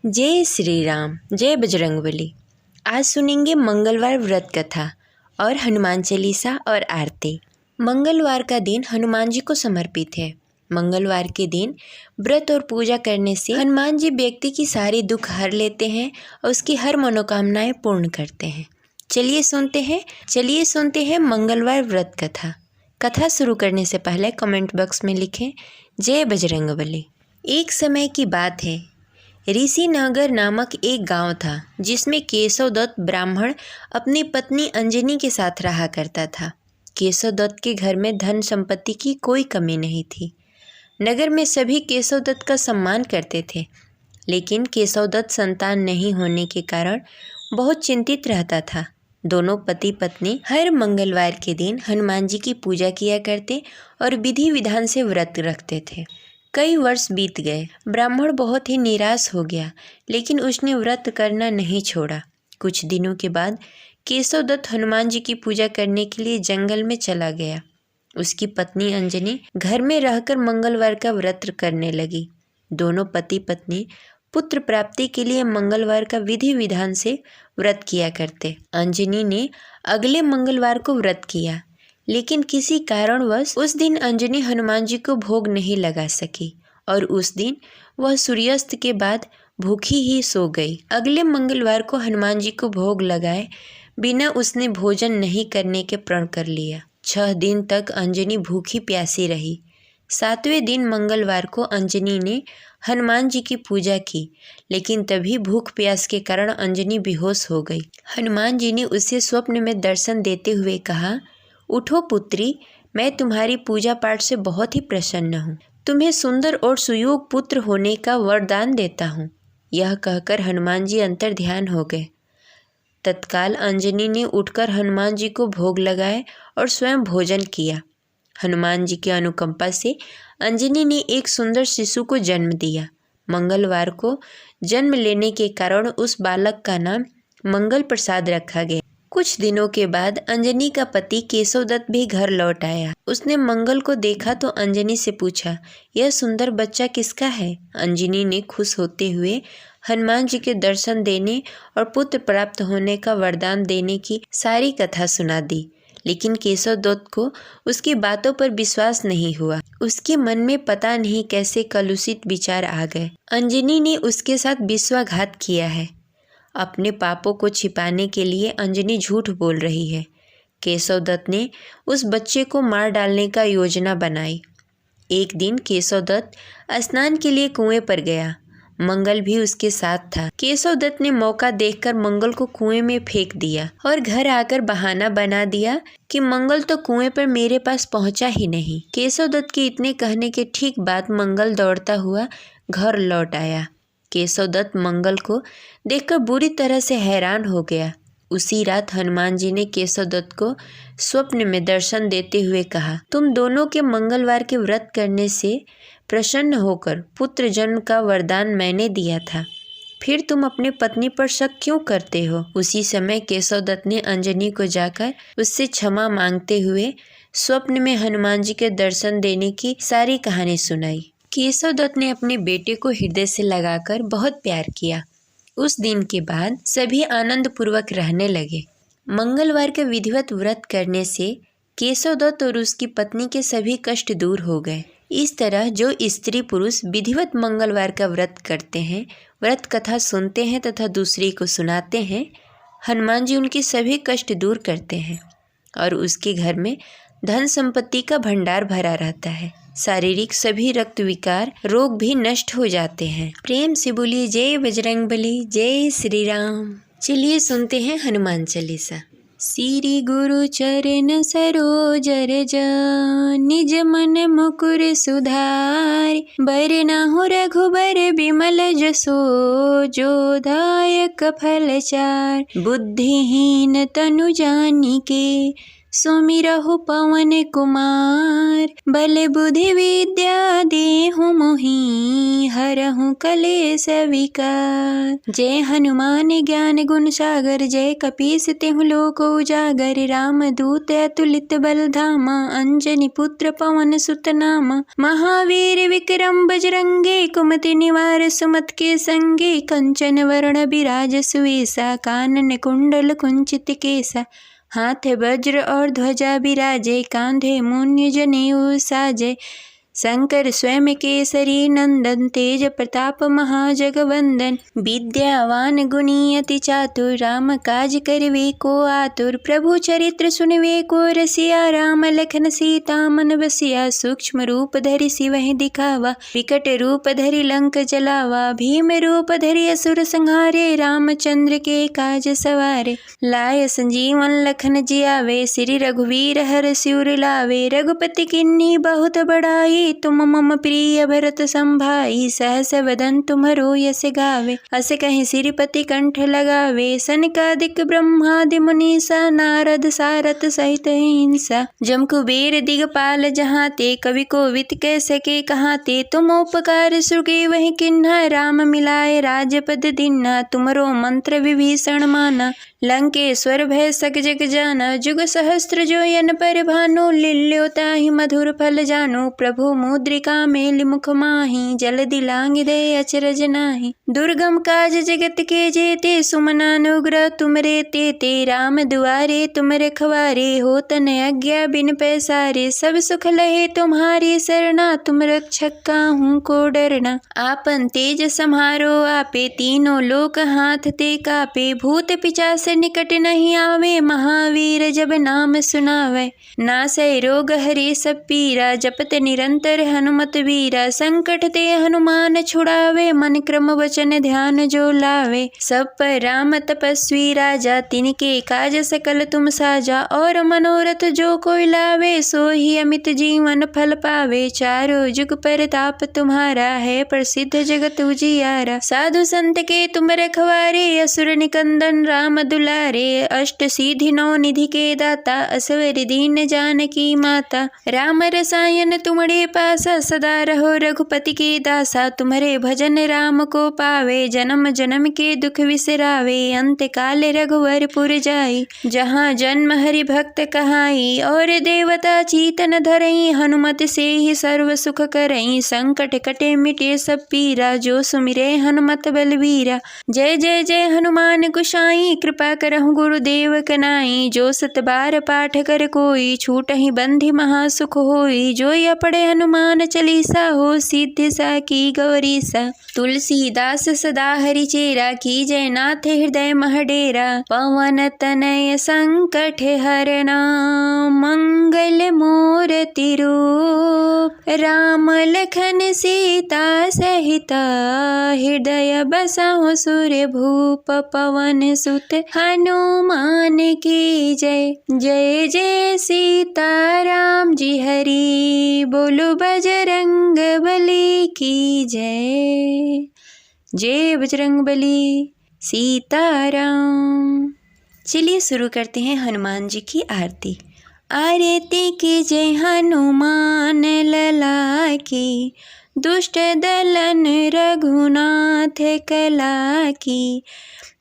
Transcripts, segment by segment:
जय श्री राम, जय बजरंगबली। आज सुनेंगे मंगलवार व्रत कथा और हनुमान चालीसा और आरती। मंगलवार का दिन हनुमान जी को समर्पित है। मंगलवार के दिन व्रत और पूजा करने से हनुमान जी व्यक्ति की सारी दुख हर लेते हैं और उसकी हर मनोकामनाएं पूर्ण करते हैं। चलिए सुनते हैं मंगलवार व्रत कथा। कथा शुरू करने से पहले कमेंट बॉक्स में लिखें जय बजरंगबली। एक समय की बात है, ऋषि नगर नामक एक गांव था जिसमें केशव दत्त ब्राह्मण अपनी पत्नी अंजनी के साथ रहा करता था। केशव दत्त के घर में धन संपत्ति की कोई कमी नहीं थी। नगर में सभी केशव दत्त का सम्मान करते थे, लेकिन केशव दत्त संतान नहीं होने के कारण बहुत चिंतित रहता था। दोनों पति पत्नी हर मंगलवार के दिन हनुमान जी की पूजा किया करते और विधि विधान से व्रत रखते थे। कई वर्ष बीत गए। ब्राह्मण बहुत ही निराश हो गया, लेकिन उसने व्रत करना नहीं छोड़ा। कुछ दिनों के बाद केशव दत्त हनुमान जी की पूजा करने के लिए जंगल में चला गया। उसकी पत्नी अंजनी घर में रहकर मंगलवार का व्रत करने लगी। दोनों पति पत्नी पुत्र प्राप्ति के लिए मंगलवार का विधि विधान से व्रत किया करते। अंजनी ने अगले मंगलवार को व्रत किया, लेकिन किसी कारणवश उस दिन अंजनी हनुमान जी को भोग नहीं लगा सकी और उस दिन वह सूर्यास्त के बाद भूखी ही सो गई। अगले मंगलवार को हनुमान जी को भोग लगाए बिना उसने भोजन नहीं करने के प्रण कर लिया। 6 दिन तक अंजनी भूखी प्यासी रही। 7वें दिन मंगलवार को अंजनी ने हनुमान जी की पूजा की, लेकिन तभी भूख प्यास के कारण अंजनी बेहोश हो गई। हनुमान जी ने उसे स्वप्न में दर्शन देते हुए कहा, उठो पुत्री, मैं तुम्हारी पूजा पाठ से बहुत ही प्रसन्न हूँ। तुम्हें सुंदर और सुयोग पुत्र होने का वरदान देता हूँ। यह कहकर हनुमान जी अंतर ध्यान हो गए। तत्काल अंजनी ने उठकर हनुमान जी को भोग लगाए और स्वयं भोजन किया। हनुमान जी की अनुकंपा से अंजनी ने एक सुंदर शिशु को जन्म दिया। मंगलवार को जन्म लेने के कारण उस बालक का नाम मंगल प्रसाद रखा गया। कुछ दिनों के बाद अंजनी का पति केशव दत्त भी घर लौट आया। उसने मंगल को देखा तो अंजनी से पूछा, यह सुंदर बच्चा किसका है? अंजनी ने खुश होते हुए हनुमान जी के दर्शन देने और पुत्र प्राप्त होने का वरदान देने की सारी कथा सुना दी, लेकिन केशव दत्त को उसकी बातों पर विश्वास नहीं हुआ। उसके मन में पता नहीं कैसे कलुषित विचार आ गए। अंजनी ने उसके साथ विश्वासघात किया है। अपने पापों को छिपाने के लिए अंजनी झूठ बोल रही है। केशव दत्त ने उस बच्चे को मार डालने का योजना बनाई। एक दिन केशव दत्त स्नान के लिए कुएं पर गया। मंगल भी उसके साथ था। केशव दत्त ने मौका देखकर मंगल को कुएं में फेंक दिया और घर आकर बहाना बना दिया कि मंगल तो कुएं पर मेरे पास पहुंचा ही नहीं। केशव दत्त के इतने कहने के ठीक बाद मंगल दौड़ता हुआ घर लौट आया। केशव दत्त मंगल को देखकर बुरी तरह से हैरान हो गया। उसी रात हनुमान जी ने केशव दत्त को स्वप्न में दर्शन देते हुए कहा, तुम दोनों के मंगलवार के व्रत करने से प्रसन्न होकर पुत्र जन्म का वरदान मैंने दिया था, फिर तुम अपने पत्नी पर शक क्यों करते हो? उसी समय केशव दत्त ने अंजनी को जाकर उससे क्षमा मांगते हुए स्वप्न में हनुमान जी के दर्शन देने की सारी कहानी सुनाई। केशव दत्त ने अपने बेटे को हृदय से लगाकर बहुत प्यार किया। उस दिन के बाद सभी आनंद पूर्वक रहने लगे। मंगलवार का विधिवत व्रत करने से केशव दत्त और उसकी पत्नी के सभी कष्ट दूर हो गए। इस तरह जो स्त्री पुरुष विधिवत मंगलवार का व्रत करते हैं, व्रत कथा सुनते हैं तथा दूसरे को सुनाते हैं, हनुमान जी उनके सभी कष्ट दूर करते हैं और उसके घर में धन संपत्ति का भंडार भरा रहता है। शारीरिक सभी रक्त विकार रोग भी नष्ट हो जाते हैं। प्रेम से बोलिए जय बजरंगबली, जय श्री राम। चलिए सुनते हैं हनुमान चालीसा। श्री गुरु चरण सरोज रज, निज मन मुकुर सुधार, बरनहुँ रघुबर बिमल जसो, जो दायक फल चार। बुद्धिहीन तनु जानिके, सुमिरहु पवन कुमार, बल बुद्धि विद्या देहु मोहि, हरहु कलेश विकार। जय हनुमान ज्ञान गुण सागर, जय कपीस तिहु लोक उजागर। रामदूत अतुलित बल धामा, अंजनी पुत्र पवन सुत नामा। महावीर विक्रम बजरंगी, कुमति निवार सुमत के संगी। कंचन वरण बिराज सुवेसा, कानन कुंडल कुंचित केसा। हाथ वज्र और ध्वजा बिराजे, कांधे मूंज जनेऊ साजे। शंकर स्वयं केसरी नंदन, तेज प्रताप महाजगवंदन। विद्यावान गुणी अति चातुर, राम काज करवे को आतुर। प्रभु चरित्र सुनवे को रसिया, राम लखन सीता मन बसिया। सूक्ष्म रूप धरि सिवहि दिखावा, विकट रूप धरि लंक जलावा। भीम रूप धरि असुर संहारे, रामचंद्र के काज सवारे। लाय संजीवन लखन जियावे, श्री रघुवीर हर सिर लावे। रघुपति किन्ही बहुत बड़ाई, तुम मम प्रिय भरत संभाई। सहस वदन तुम्हरो यस गावे, अस कहि सिरपति कंठ लगावे। सनकादिक ब्रह्मादि मुनीसा, नारद सारथ सहित हिंसा। जम कुबेर दिगपाल जहाँ ते, कवि कोविद कह सके कहाँ ते। तुम उपकार सुगे वही किन्हा, राम मिलाए राजपद दीन्हा। तुमरो मंत्र विभीषण माना, लंकेश्वर भय सक जग जाना। जुग सहस्त्र जो यन पर भानु, लील्यो ताहि मधुर फल जानु। प्रभु मुद्रिका मेलि मुख माहि, जल्दी लांग दे अचरज नाही। दुर्गम काज जगत के जेते, सुमना अनुग्रह तुमरे तेते। राम दुआरे तुम रखवारे, होत न आज्ञा बिन पैसारे। सब सुख लहे तुम्हारी सरना, तुम रक्षक काहू को डरना। आपन तेज सम्हारो आपे, तीनों लोक हाथ ते कापे। भूत पिशाच निकट नहीं आवे, महावीर जब नाम सुनावे। नासै रोग हरे सब पीरा, जपत निरंतर हनुमत वीरा। संकट ते हनुमान छुड़ावे, मन क्रम वचन ध्यान जो लावे। सब पर राम तपस्वी राजा, तिनके काज सकल तुम साजा। और मनोरथ जो कोई लावे, सोही अमित जीवन फल पावे। चारों जुग परताप तुम्हारा, है प्रसिद्ध जगत उजियारा। साधु संत के तुम रखवारे, असुर निकंदन राम दुलारे। अष्ट सिद्धि नौ निधि के दाता, असवर दीन जानकी माता। राम रसायन तुमरे पासा, सदा रहो रघुपति के दासा। तुम्हारे भजन राम को पावे, जन्म जन्म के दुख विसरावे। अंत काल रघुवरपुर जाई, जहाँ जन्म हरि भक्त कहाई। और देवता चीतन धरई, हनुमत से ही सर्व सुख करई। संकट कटे मिटे सब पीरा, जो सुमिरे हनुमत बलवीरा। जय जय जय हनुमान गोसाई, कृपा करहु गुरुदेव कनाई। जो सत बार पाठ कर कोई, छूटहि बंधि महासुख होई। जो या पढ़े हनुमान चालीसा, हो सिद्धि साकी गौरीसा। तुलसीदास सदा हरि चेरा, की जय नाथ हृदय महडेरा। पवन तनय संकट हरना, मंगल मूर्ति रूप। राम लखन सीता सहिता, हृदय बसहु सुर भूप। पवन सुत हनुमान की जय, जय जय सीताराम जी हरि। बोलो बजरंग बली की जय, जय बजरंग बली सीताराम। चलिए शुरू करते हैं हनुमान जी की आरती। आरती की जय हनुमान लला की, दुष्ट दलन रघुनाथ कला की।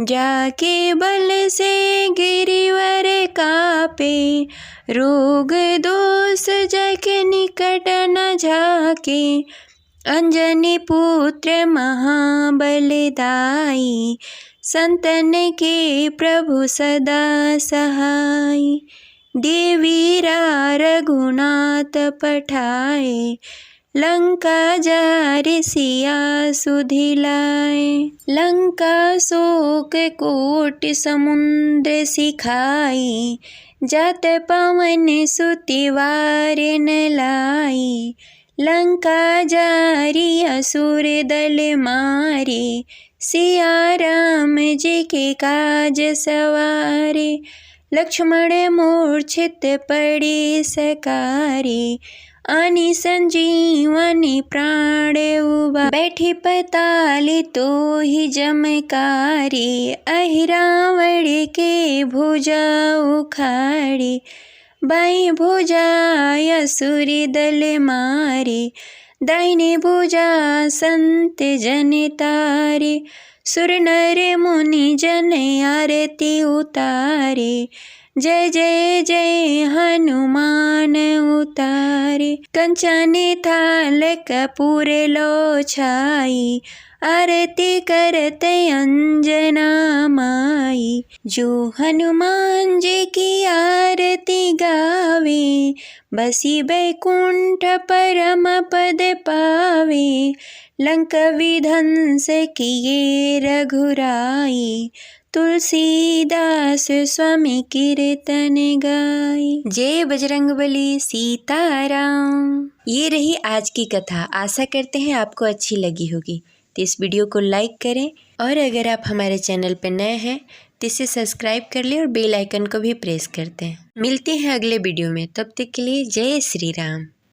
जाके बल से गिरिवर कापे, रोग दोष जग निकट न झाके। अंजनी पुत्र महाबलदाई, संतन के प्रभु सदा सहाय। देवीरा रघुनाथ पठाए, लंका जारे सिया सुधिलाए। लंका शोक कोटि समुद्र सिखाई, जात पवन सुतिवार न लाई। लंका जारी असुर दल मारे, सिया राम जी के काज सवारे। लक्ष्मण मूर्छित पड़े सकारे, आनी संजीवनी प्राण उबा। बैठी पताल तो ही जमकारे, अहि रावण के भुजा उखाड़े। बाएं भुजा असुर दल मारे, दाहिने भुजा संत जन तारे, सुर नर मुनि जन आरती उतारे, जय जय जय हनुमान उतारे। कंचन थाल कपूर लो छाई, आरती करते अंजना माई। जो हनुमान जी की आरती गावे, बसी बैकुंठ परम पद पावे। लंक विध्वंस किए रघुराई, तुलसीदास स्वामी कीर्तन गाए। जय बजरंगबली सीताराम। ये रही आज की कथा। आशा करते हैं आपको अच्छी लगी होगी। तो इस वीडियो को लाइक करें और अगर आप हमारे चैनल पर नए हैं तो इसे सब्सक्राइब कर लें और बेल आइकन को भी प्रेस कर दें। मिलते हैं अगले वीडियो में, तब तक के लिए जय श्री राम।